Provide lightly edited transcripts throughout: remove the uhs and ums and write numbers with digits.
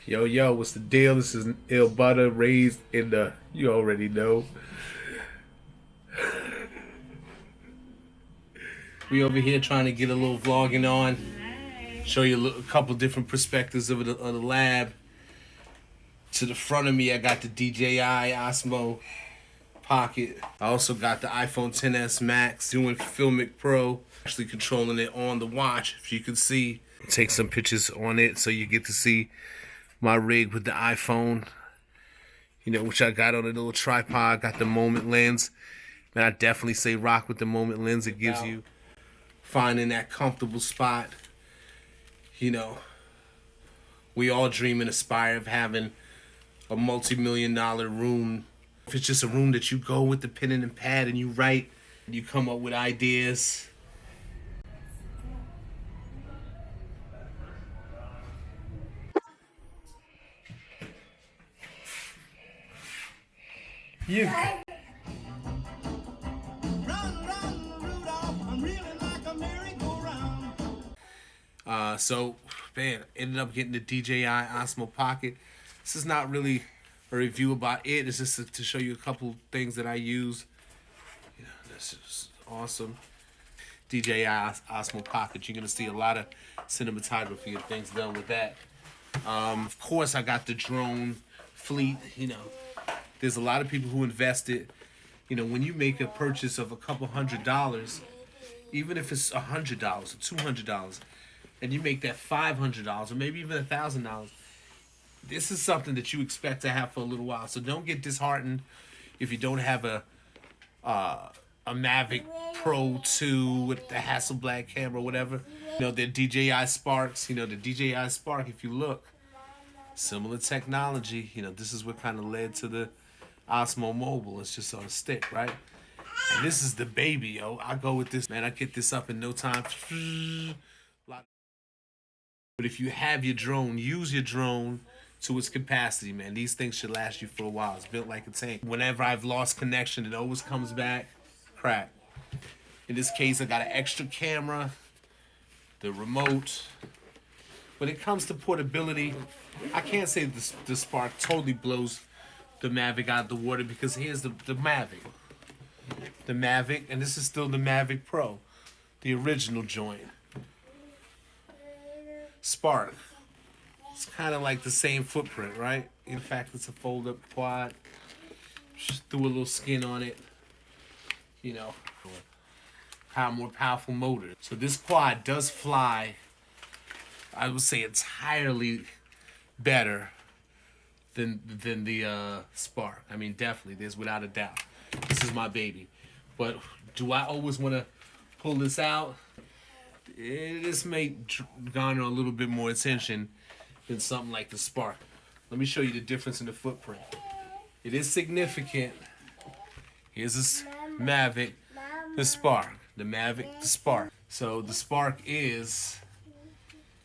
Yo, yo, what's the deal? This is Il Butter, raised in the, you already know. We over here trying to get a little vlogging on, show you a couple different perspectives of the lab. To the front of me, I got the DJI Osmo Pocket. I also got the iPhone XS Max doing Filmic Pro, actually controlling it on the watch, if you can see. Take some pictures on it so you get to see my rig with the iPhone, which I got on a little tripod. Got the moment lens. Man, I definitely say rock with the moment lens. It gives you finding that comfortable spot. We all dream and aspire of having a multi-million-dollar room. If it's just a room that you go with the pen and pad and you write, and you come up with ideas. You. So, man, ended up getting the DJI Osmo Pocket. This is not really a review about it. It's just to show you a couple things that I use. This is awesome. DJI Osmo Pocket. You're going to see a lot of cinematography and things done with that. Of course, I got the drone fleet. There's a lot of people who invested. When you make a purchase of a couple $100s, even if it's $100 or $200, and you make that $500 or maybe even $1,000, this is something that you expect to have for a little while. So don't get disheartened if you don't have a Mavic Pro 2 with the Hasselblad camera or whatever. The DJI Sparks. The DJI Spark, if you look, similar technology. This is what kind of led to the Osmo Mobile. It's just on a stick, right? And this is the baby, yo. I go with this, man. I get this up in no time. But if you have your drone, use your drone to its capacity, man. These things should last you for a while. It's built like a tank. Whenever I've lost connection, it always comes back. Crack. In this case, I got an extra camera, the remote. When it comes to portability, I can't say the Spark totally blows the Mavic out of the water, because here's the Mavic. The Mavic, and this is still the Mavic Pro, the original joint. Spark. It's kind of like the same footprint, right? In fact, it's a fold-up quad. Just threw a little skin on it. More powerful motor. So this quad does fly, I would say, entirely better than the Spark. I mean, definitely, there's without a doubt. This is my baby. But do I always want to pull this out? This may garner a little bit more attention than something like the Spark. Let me show you the difference in the footprint. It is significant. Here's this Mavic, the Spark. The Mavic, the Spark. So the Spark is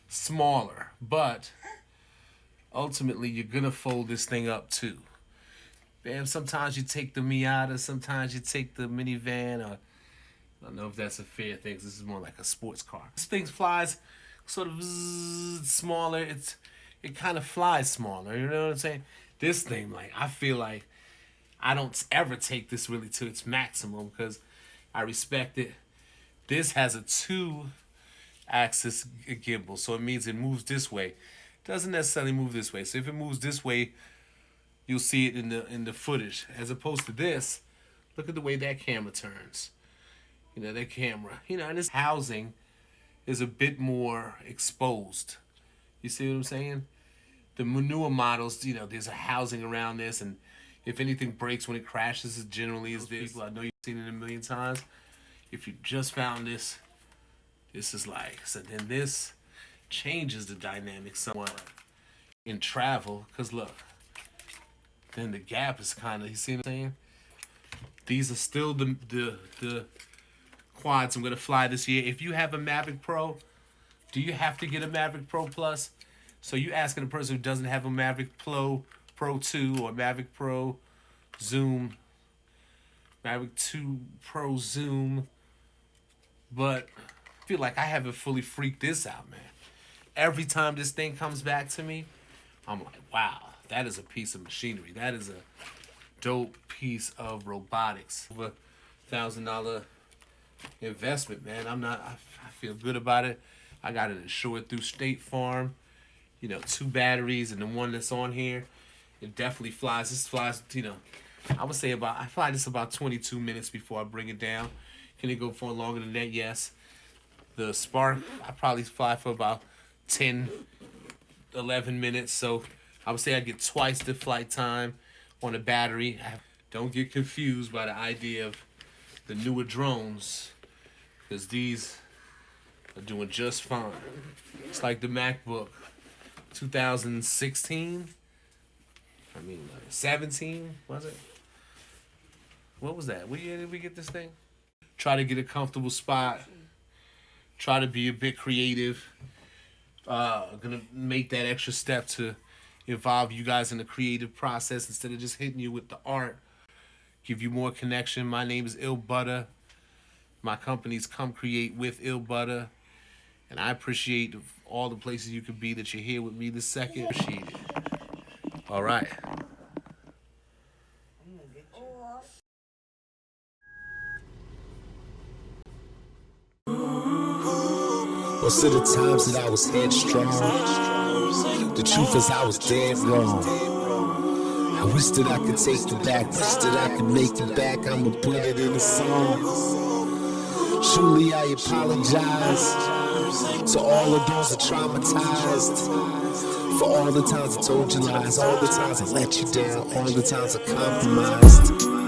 smaller, but ultimately you're gonna fold this thing up too. Bam, sometimes you take the Miata, sometimes you take the minivan, or I don't know if that's a fair thing, 'cause this is more like a sports car. This thing flies sort of smaller. It kind of flies smaller, you know what I'm saying? This thing, I feel like I don't ever take this really to its maximum, because I respect it. This has a 2-axis gimbal, so it means it moves this way. It doesn't necessarily move this way. So if it moves this way, you'll see it in the footage. As opposed to this, look at the way that camera turns. That camera. And this housing is a bit more exposed. You see what I'm saying? The newer models, there's a housing around this, and if anything breaks when it crashes, it generally is this. People, I know you've seen it a million times. If you just found this, this is so then this changes the dynamic somewhat in travel, because look, then the gap is kind of, you see what I'm saying? These are still the quads I'm going to fly this year. If you have a Mavic Pro, do you have to get a Mavic Pro Plus? So you asking a person who doesn't have a Mavic Pro 2 or Mavic Pro Zoom, Mavic 2 Pro Zoom, but I feel like I haven't fully freaked this out, man. Every time this thing comes back to me, I'm like, wow, that is a piece of machinery. That is a dope piece of robotics. Over $1,000 investment, man. I feel good about it. I got it insured through State Farm. You know, 2 batteries and the one that's on here. It definitely flies. This flies, you know, I fly this about 22 minutes before I bring it down. Can it go for longer than that? Yes. The Spark, I probably fly for about 10, 11 minutes. So I would say I get twice the flight time on a battery. Don't get confused by the idea of the newer drones, because these are doing just fine. It's like the MacBook 2016. 17, was it? What was that? What year did we get this thing? Try to get a comfortable spot. Try to be a bit creative. Gonna make that extra step to involve you guys in the creative process instead of just hitting you with the art. Give you more connection. My name is Ill Butter. My company's Come Create with Ill Butter. And I appreciate all the places you could be that you're here with me this second. Appreciate it. All right. Most of the times that I was headstrong, the truth is I was dead wrong. I wish that I could take you back, wish that I could make you back. I'ma put it in a song. Truly I apologize to all of those that traumatized, for all the times I told you lies, all the times I let you down, all the times I compromised.